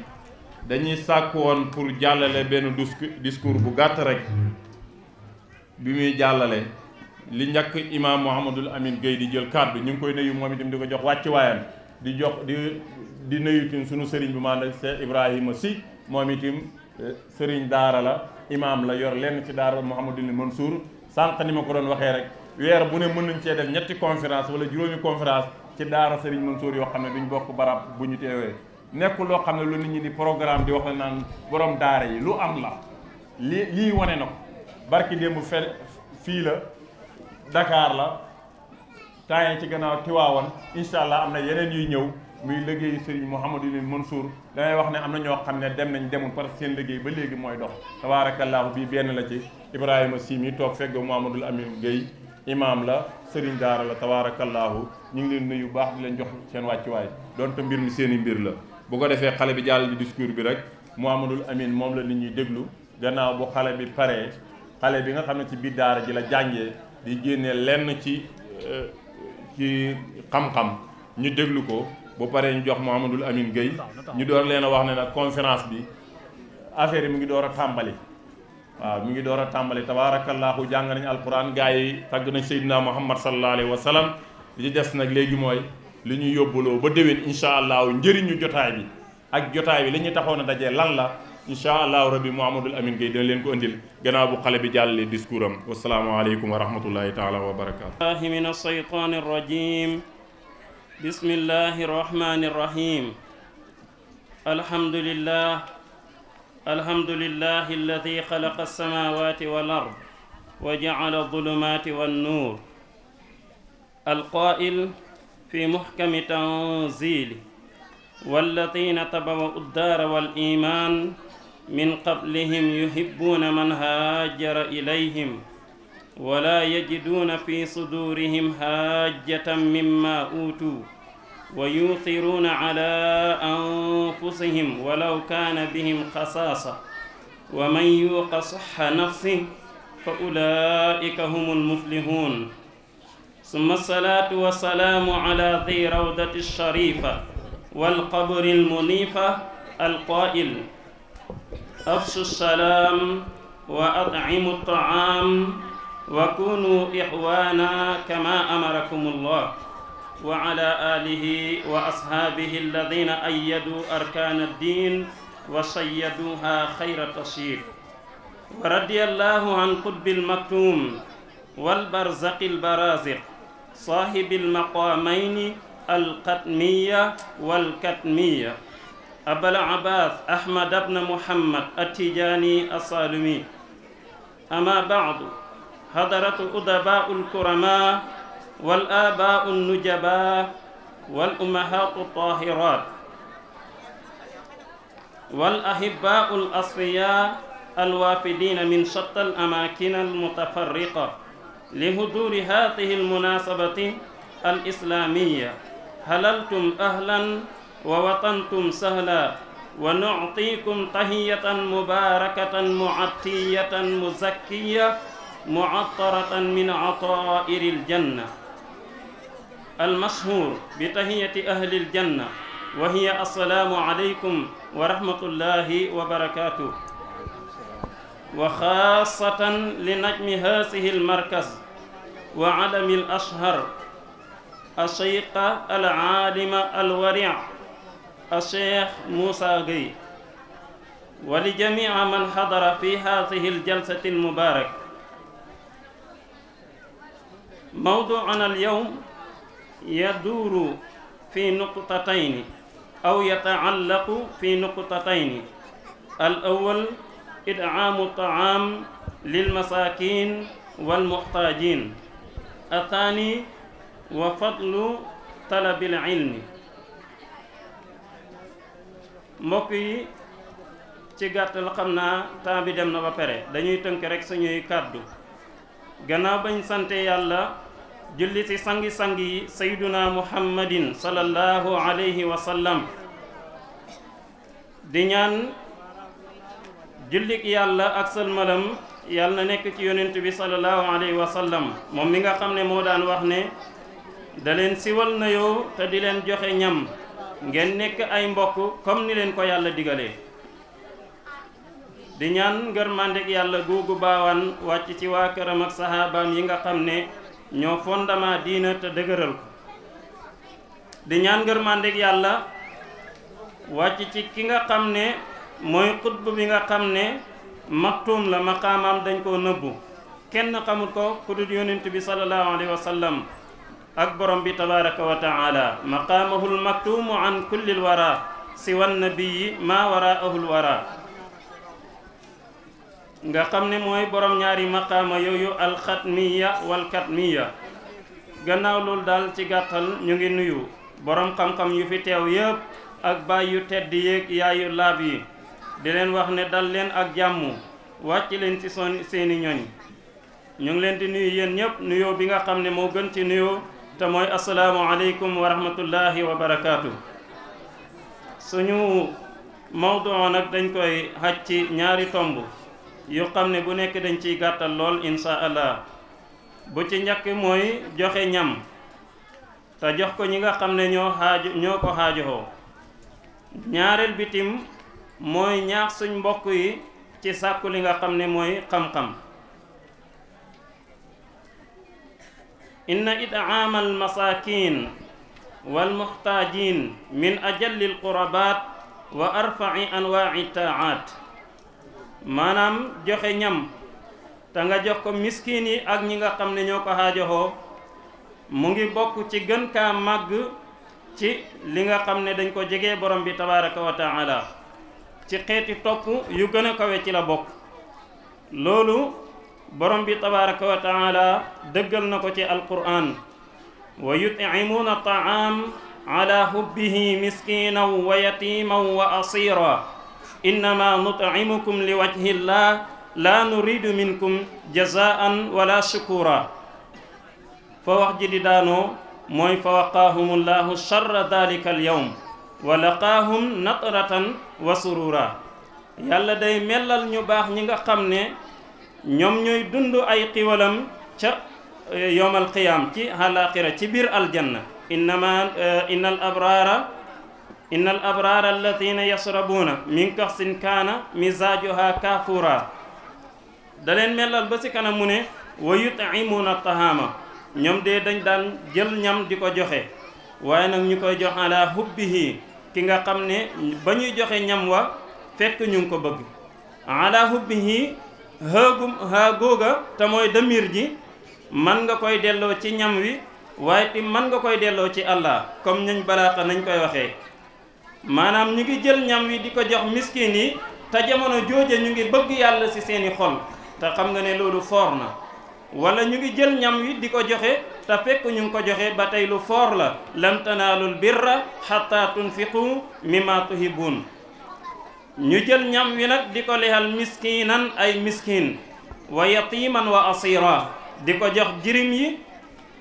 dañuy sàkk woon pour jàllale benn discours bu gàtt rek bi muy jàllale li njëkk imam Mouhamadul Amin Gueye di jël kàddu ñu ngi koy nuyu moom itam di ko jox wàccuwaayam di nuyu itam sunu sëriñ bu maanaam Cheikh Ibrahima Sy moom itam sëriñ daara la imam la yor lenn ci daara Mouhamadul Mansour sànq ni ma ko doon waxee rek weer bu ne mën nañ cee def ñetti conférence wala juróomi conférence ci daara Serigne Mansour yoo xam ne duñ bokk barab bu ñu teewee nekkul loo xam ne lu nit ñi di programme di wax la naan borom daara yi lu am la lii wane na ko barki démb fii la Dakar la temps yi ci gannaaw Tiwaawan incha allah am na yeneen yuy ñëw muy liggéeyu Serigne Mouhamadou Mansour damay wax ne am na ñoo xam ne dem nañ demul parce que seen liggéey ba léegi mooy dox tabaarakallaahu bii benn la ci Ibrahima Sy mi toog fegg Mouhamadul Amin Gueye imam la Serigne daara la tabaarakallaahu ñu ngi leen nuyu baax di leen jox seen wàccuwaay donte mbir mi seen i mbir la bu ko defee xale bi jàll di discours bi rek Mouhamadul Amin moom la nit ñuy déglu gannaaw bu xale bi paree xale bi nga xam ne ci biir daara ji la jàngee di génne lenn ci xam-xam ñu déglu ko bu paree ñu jox Mouhamadul Amin Gueye ñu door leen a wax ne nag conférence bi affaire yi mu ngi door a tàmbali waaw mi ngi door a tàmbali tabaarakallaahu jàng nañ alquran gars yi tagg nañ Seydina Muhammad sallallahu alayhi wa sallam li ci des nag léegi mooy li ñu yóbbuloo ba déwén incha allahu njëriñu jotaay bi ak jotaay bi li ñu taxoon a dajee lan la incha allahu rabbi Mouhamadul Amin Gueye dina leen ko indil gannaaw bu xale bi jàllale discours am wasalaamualeykum wa rahmatullahi taala wa barakaatu. min ashaytaani rajim bismillahi rahmani rahim alhamdulillah alhamdulillahi alladi xalaqa alsamawati wal ard wa jacala alzulumati wannuur alqaa'il fi muxkami tanzili walladina tabawwa'u ddaara wal iimaan min qablihim yuhibbuuna man haajara ilayhim wala yajiduuna fi sudurihim haajjatan mimma uutuu wa yuuthiruuna ala anfusihim walaw kaana bihim xasaasa wa man yuuqa saxa nafsihi fa ulaa'ika humul muflihuun summa salaatu wa salaamu ala di rawdati shariifa wal qabri almuniifa alqaa'il afshu salaam wa at'imu ta'aam wa kunu ixwaana kama amarakum allah wa ala alihi wa ashaabihi alladina ayyadu arkaan addin wa sayyaduha xayra tashyid wa radiyallahu an qutbi almaktum walbarzaqi albaraziq saahibi almaqaamayni alqatmiya walkatmiya abal abbas ahmad bna muhammad attijaani assalimi ama baadu hadaratu udabaau alkurama wal abaau nujaba wal ummahaatu tahirat wal ahibaau al asfiya alwafidina min shatta al amakin al mutafarriqa lihuduri hadihi al munasabati al islamiyya halaltum ahlan wa watantum sahla wa nu'tikum tahiyatan mubarakatan mu'attiyatan muzakkiya mu'attaratan min ataa'iril janna المشهور بتحية أهل الجنة وهي السلام عليكم ورحمة الله وبركاته وخاصة لنجم هذه المركز وعلم الأشهر الشيخ العالم الورع الشيخ موسى غي ولجميع من حضر في هذه الجلسة المباركة موضوعنا اليوم يدور في نقطتين أو يتعلق في نقطتين الأول إدعام الطعام للمساكين والمحتاجين. الثاني وفضل طلب العلم. mbokk yi ci gàttal xam naa temps bi dem na ba pare dañuy tënk rek suñuy kàddu gannaaw bañ sante yàlla julli ci sangi-sang yi sayduna muhammadin sallallahu alayhi wa sallam di ñaan jullik yàlla ak sëlmalam yàlla na nekk ci yonent bi sallallahu alayhi wa sallam moom mi nga xam ne moo daan wax ne da leen siwal na yoo te di leen joxe ñam ngeen nekk ay mbokk comme ni leen ko yàlla digalee. di ñaan ngërmandeg yàlla googu baawaan wàcc ci waa këram ak saxaabaam yi nga xam ne ñoo fondement diina te dëgëral ko. di ñaan ngërmandeg yàlla wàcc ci ki nga xam ne mooy xutb bi nga xam ne maktuum la maqaamaam dañ koo nëbbu kenn xamul ko ku dul yonent bi sallallahu alayhi wa sallam ak borom bi tabaraka wa taala maqaamahul maktuumu an kullil wara siwan nabiyi ma waraahul wara nga xam ne mooy borom ñaari maqaama yooyu alxatmiya walkatmiya. gannaaw loolu daal ci gàttal ñu ngi nuyu borom xam-xam yu fi teew yëpp ak baay yu tedd yéeg yaayu laab yi di leen wax ne dal leen ak jàmm wàcc leen ci seeni ñoñ. ñu ngi leen di nuyu yéen ñëpp nuyoo bi nga xam ne moo gën ci nuyoo te mooy asalaamu aleykum wa rahmatullahi wa barakaatu. suñu mawdu nag dañ koy xaj ci ñaari tomb yu xam ne bu nekk dañ ciy gàttal lool insha allah. bu ci njëkk mooy joxe ñam te jox ko ñi nga xam ne ñoo ko xaajowoo. ñaareel bitim mooy ñaax suñ mbokk yi ci sàkku li nga xam ne mooy xam-xam. inna id'aama almasaakin walmuxtaajin min ajalli alqurabaat wa arfa'i anwaa'i taaat. maanaam joxe ñam te nga jox ko miskin yi ak ñi nga xam ne ñoo ko xaajoxoo mu ngi bokk ci gën kaa màgg ci li nga xam ne dañ ko jegee borom bi tabaraka wa taala ci xeeti topp yu gën a kawe ci la bokk. loolu borom bi tabaraka wa taala dëggal na ko ci alquran wa yut'imuuna ta'am ala hubbihi miskinan wa yatiman wa asira innama nut'imukum li wajhi llah la nuridu minkum jazaan wala shukura. fa wax ji di daanoo mooy fa waqaahum llahu charra dalika al yawm wa laqaahum natratan wa surura. yàlla day mellal ñu baax ñi nga xam ne ñoom ñooy dund ay xiwalam ca yowmal qiyaam ci àllaaxira ci biir aljanna. innal abraara alladina yasrabuuna min kaxsin kaana misaajuha kafura. da leen mellal ba si kanam mu ne wa yut'imuuna tahaama ñoom de dañ daan jël ñam di ko joxe waaye nag ñu koy jox ala hubbihi ki nga xam ne ba ñuy joxe ñam wa fekk ñu ngi ko bëgg. ala hubbihi haa googa te mooy damir ji man nga koy delloo ci ñam wi waaye ti man nga koy delloo ci Allah comme ñañ balaaxa nañ koy waxee. maanaam ñu ngi jël ñam wi di ko jox miskin yi te jamono jooje ñu ngi bëgg yàlla ci seeni xol te xam nga ne loolu foor na. wala ñu ngi jël ñam wi di ko joxe te fekk ñu ngi ko joxe ba tey lu foor la. lan tanaalul birra hatta tunfiqu mimma tuhibbuun. ñu jël ñam wi nag di ko lexal miskinan ay miskin wa yatiman wa asira di ko jox jirim yi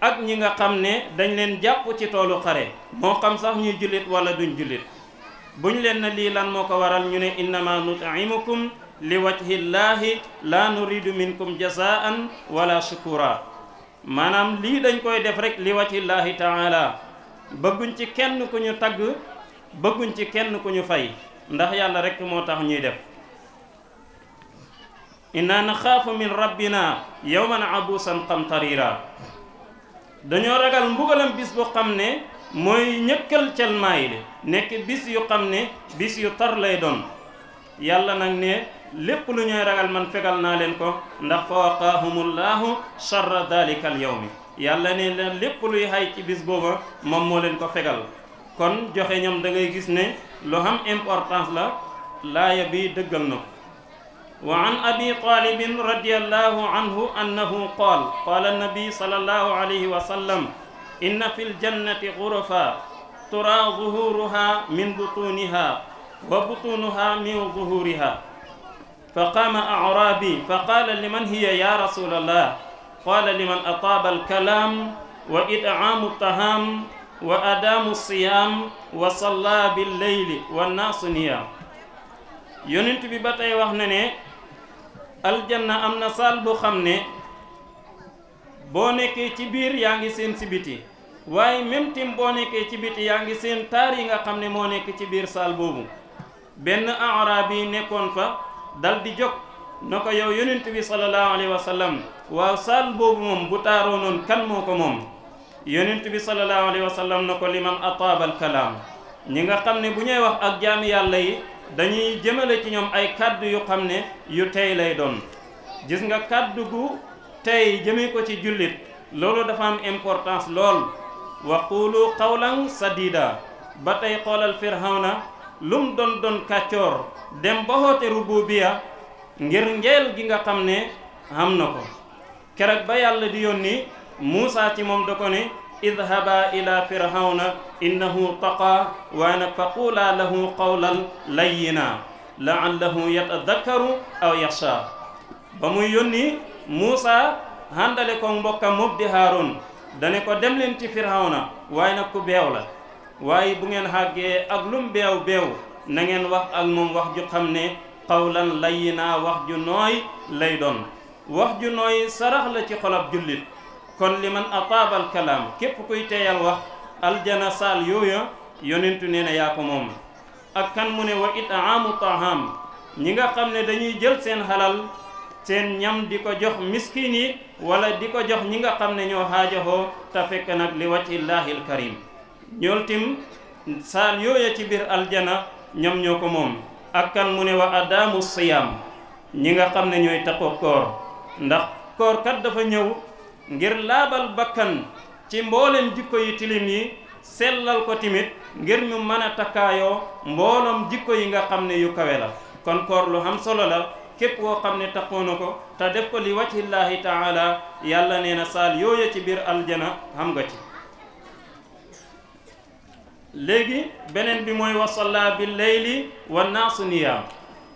ak ñi nga xam ne dañ leen jàpp ci toolu xare moo xam sax ñuy jullit wala duñ jullit. buñ leen na lii lan moo ko waral ñu ne innama nut'imukum li wajhi llahi la nuridu minkum jazaan wala shukura. maanaam lii dañ koy def rek li wajhi llahi taala bëgguñ ci kenn ku ñu tagg bëgguñ ci kenn ku ñu fay ndax yàlla rek moo tax ñuy def. inna naxaafu min rabbina yawman abuusan qamtarira. dañoo ragal mbugalam bis bu xam ne mooy ñëkkal calmaay de nekk bis yu xam ne bis yu tar lay doon. yàlla nag ne lépp lu ñooy ragal man fegal naa leen ko ndax fa waqaahumullahu charra dalika al yawmi. yàlla ne leen lépp luy xay ci bis booba moom moo leen ko fegal. kon joxe ñam da ngay gis ne lu am importance la laaya bi dëggal na ko. وعن أبي طالب رضي الله عنه أنه قال قال النبي صلى الله عليه وسلم إن في الجنة غرفا ترى ظهورها من بطونها وبطونها من ظهورها. فقام أعرابي فقال لمن هي يا رسول الله؟ قال لمن أطاب الكلام وإطعام الطعام وأدام الصيام وصلى بالليل والناس نيام. yonent bi ba tey wax na ne aljanna am na saal bu xam ne boo nekkee ci biir yaa ngi seen ci biti waaye même tim boo nekkee ci biti yaa ngi seen taar yi nga xam ne moo nekk ci biir saal boobu. benn arab yi nekkoon fa dal di jóg na ko yow yonent bi sallallahu alayhi wa sallam waaw saal boobu moom bu taaroo noonu kan moo ko moom. yonent bi sallallahu alayhi wa sallam na ko liman ataabal kalaam ñi nga xam ne bu ñuy wax ak jaami yàlla yi dañuy jëmale ci ñoom ay kaddu yu xam ne yu tey lay doon. gis nga kaddu gu tey jëmee ko ci jullit loolu dafa am importance lool. wa qulu qawlan sadida ba tey xoolal Firawna lum doon kàccoor dem ba xoote rububiya ngir njeel gi nga xam ne am na ko. keroog ba yàlla di yónni Muusa ci moom da ko ne idhaba ila firawna innahu taqa waaye nag fa quulaa lahu qawlan layyina la'allahu yatadakkaru aw yaxsha. ba muy yónni Muusa handale ko mbokkam moom di Haaroon dane ko dem leen ci firawna waaye nag ku beew la waaye bu ngeen xàggee ak lum beew na ngeen wax ak moom wax ju xam ne qawlan layyina wax ju nooy lay doon. wax ju nooy sarax la ci xolab jullit. kon li man ataabal kalaam képp kuy teeyal wax aljana saal yooya yonentu nee na yaa ko moom. ak kan mu ne wa it'aamu taam ñi nga xam ne dañuy jël seen halal seen ñam di ko jox miskin yi wala di ko jox ñi nga xam ne ñoo xaajahoo te fekk nag li wajhillaahi alkarim ñool tim saal yooya ci biir aljana ñoom ñoo ko moom. ak kan mu ne wa adaamu siyaam ñi nga xam ne ñooy taxoo koor ndax koor kat dafa ñëw ngir laabal bakkan ci mboolem jikko yi tilim yi sellal ko timit ngir ñu mën a takkaayoo mbooloom jikko yi nga xam ne yu kawe la. kon koor lu am solo la képp koo xam ne taxoo na ko te def ko li wajhillaahi taala yàlla nee na saal yooya ci biir aljana xam nga ci. léegi beneen bi mooy wasalla bil layli wa naasu niyaam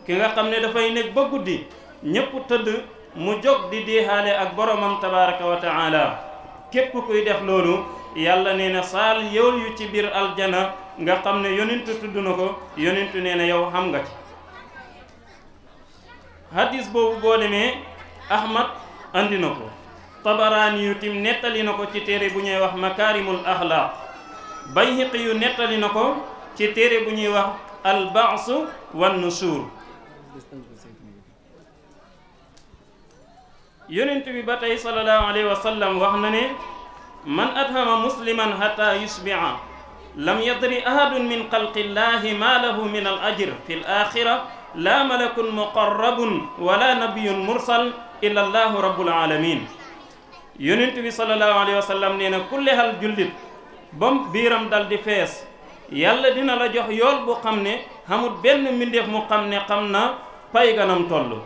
ki nga xam ne dafay nekk ba guddi ñépp tëdd mu jóg di diixaale ak boromam tabaraka wa taala képp kuy def loolu yàlla nee na saal yow yu ci biir aljana nga xam ne yonentu tudd na ko yonentu nee na yow xam nga ci. hadis boobu boo demee Ahmad andi na ko Tabaraani yu tim nettali na ko ci téere bu ñuy wax makaarimul axlaaq Bayhaqi yu nettali na ko ci téere bu ñuy wax al ba'su wan nushur. yonent bi ba tey sallallahu alayhi wa sallam wax na ne man adhama musliman hatta yusbi'a lam yadri ahadun min xalqillahi ma lahu min al ajr fi l axira la malakun muqarrabun wala nabiyun mursal illa allahu rabbul alamin. yonent bi sallallahu alayhi wa sallam nee na ku lexal jullit bam biiram dal di fees yàlla dina la jox yool bu xam ne xamul benn mbindeef mu xam ne xam na pay ganam toll.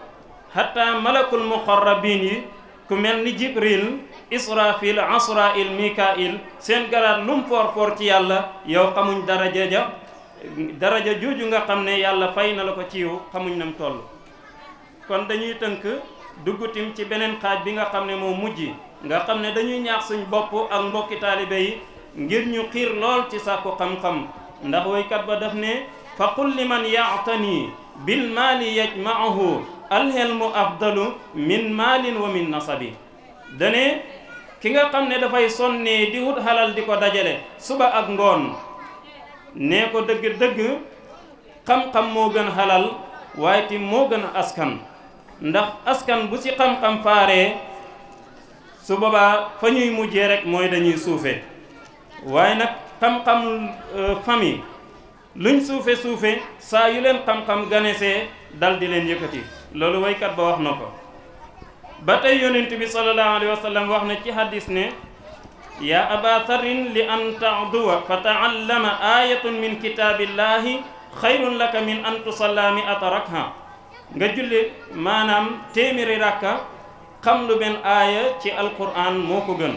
hatta malakul muqarrabin yi ku mel ni jibril israfil asrail mikail seen garaat lum foor ci yàlla yow xamuñ daraja jooju nga xam ne yàlla fay na la ko ci yow xamuñ nam toll. kon dañuy tënk duggutim ci beneen xaaj bi nga xam ne moo mujj nga xam ne dañuy ñaax suñ bopp ak mbokki taalibe yi ngir ñu xiir lool ci sàkku xam-xam ndax woykat ba daf ne fa qul liman yaatani bil maali yajma'uhu alhelmu afdalu min maalin wa min nasabi. dane ki nga xam ne dafay sonnee di wut halal di ko dajale suba ak ngoon nee ko dëgg-dëgg xam-xam moo gën halal waaye ti moo gën askan ndax askan bu ci xam-xam faaree su boobaa fa ñuy mujjee rek mooy dañuy suufe waaye nag xam-xam famille luñ suufe saa yu leen xam-xam ganesee dal di leen yëkkati loolu waykat ba wax na ko. ba tey yonent bi sallallahu alayhi wa sallam wax na ci hadis ne ya aba tharrin li an ta'duwa fa ta'allama ayatun min kitabillahi xayrun laka min an tusalla mi'ata rak'a nga julli maanaam téeméeri rakka xam lu benn aaya ci alquran moo ko gën.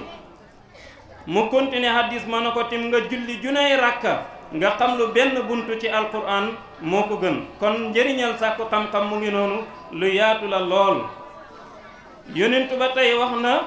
mu continuer hadis ma na ko tim nga julli junay rakka nga xam lu benn buntu ci alquran moo ko gën. kon njëriñal sàkku xam-xam mu ngi noonu lu yaatu la lool. yonent ba tey wax na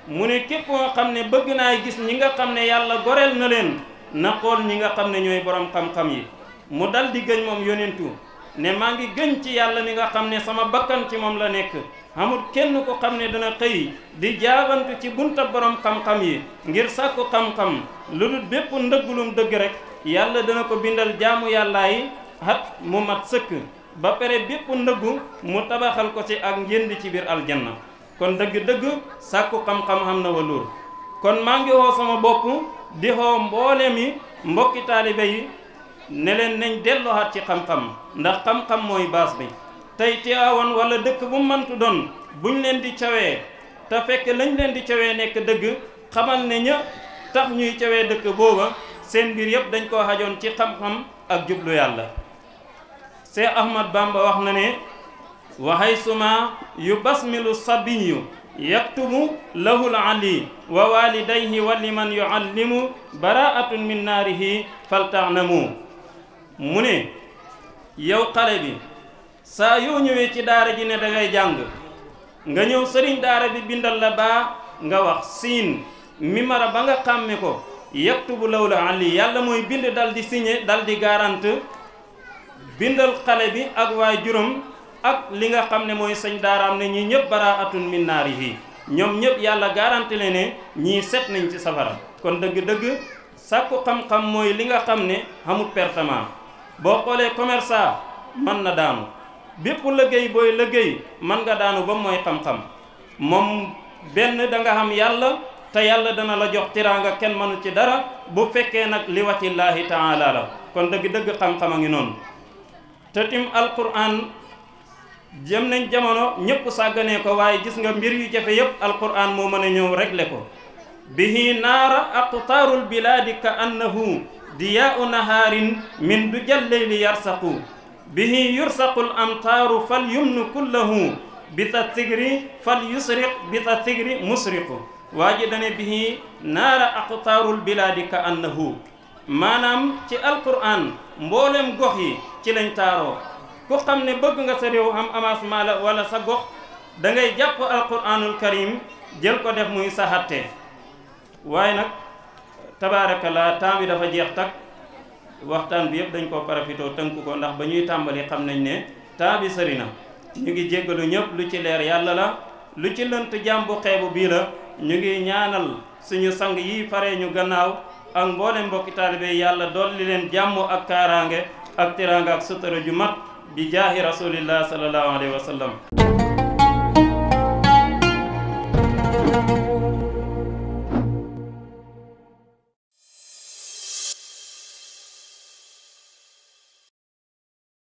mu ne képp koo xam ne bëgg naa gis ñi nga xam ne yàlla goreel na leen na xool ñi nga xam ne ñooy borom xam-xam yi. mu dal di gëñ moom yonentu ne maa ngi gëñ ci yàlla mi nga xam ne sama bakkan ci moom la nekk amul kenn ko xam ne dana xëy di jaabantu ci bunta borom xam-xam yi ngir sàkku xam-xam lu dul bépp ndëggulum dëgg rek yàlla dana ko bindal jaamu yàllaa yi at mu mat sëkk ba pare bépp ndëggu mu tabaxal ko ci ak njënd ci biir aljanna. kon dëgg-dëgg sàkku xam-xam xam na waluur. kon maa ngi woo sama bopp di xoo mboole mi mbokki taalibe yi ne leen nañ delluwaat ci xam-xam ndax xam-xam mooy baas bi. tey Tiwaawan wala dëkk bu mantu doon buñ leen di cawee te fekk lañ leen di cawee nekk dëgg xamal ne ña tax ñuy cawee dëkk booba seen mbir yëpp dañ koo xajoon ci xam-xam ak jublu yàlla. Seex Ahmad Bamba wax na ne wa haysuma yubasmilu sabiyu yaktubu lahul ali wa walidayhi wa liman yuallimu baraatun min naarihi faltaxnamu. mu ne yow xale bi saa yoo ñëwee ci daara ji ne da ngay jàng nga ñëw sëriñ daara bi bindal la baa nga wax siin mimara ba nga xàmme ko yaktubu lahul ali yàlla mooy bind dal di signé dal di garante bindal xale bi ak waay juróom ak li nga xam ne mooy sëñ daaraam ne ñii ñëpp baraatun min naarihi ñoom ñëpp yàlla garanti le ne ñii set nañ ci safara. kon dëgg-dëgg sàkku xam-xam mooy li nga xam ne amul pertement. boo xoolee commerçant mën na daanu bépp liggéey booy liggéey mën nga daanu ba mooy xam-xam moom benn da nga xam yàlla te yàlla dana la jox tiraanga kenn mënu ci dara bu fekkee nag li wacillaahi taala la. kon dëgg-dëgg xam-xam a ngi noonu. te tim alquran jëm nañ jamono ñëpp sàgganee ko waaye gis nga mbir yu jafe yëpp alquran moo mën a ñëw régler ko. bihi naara aqtaarul bilaadi ka annahu diyaa'u nahaarin min du jalleyli yarsaqu bihi yursaqul amtaaru fal yumnu kullahu bita sigri fal yusriq bita sigri musriqu. waa ji dane bihi naara aqtaarul bilaadi ka annahu maanaam ci alquran mboolem gox yi ci lañ taaroo. ku xam ne bëgg nga sa réew am avancement la wala sa gox da ngay jàpp alquranul karim jël ko def muy sa xatte. waaye nag tabaarakallaa temps bi dafa jeex tak waxtaan bi yëpp dañ ko parafitoo tënk ko ndax ba ñuy tàmbali xam nañ ne temps bi sëri na. ñu ngi jéggalu ñëpp lu ci leer yàlla la lu ci lënt jàmbu xeebu bii la. ñu ngi ñaanal suñu sang yi faree ñu gannaaw ak mboolem mbokki taalibe yàlla dolli leen jàmm ak kaaraange ak teraanga ak sutura ju mat bi jaahi rasulillah sallallahu alayhi wa sallam.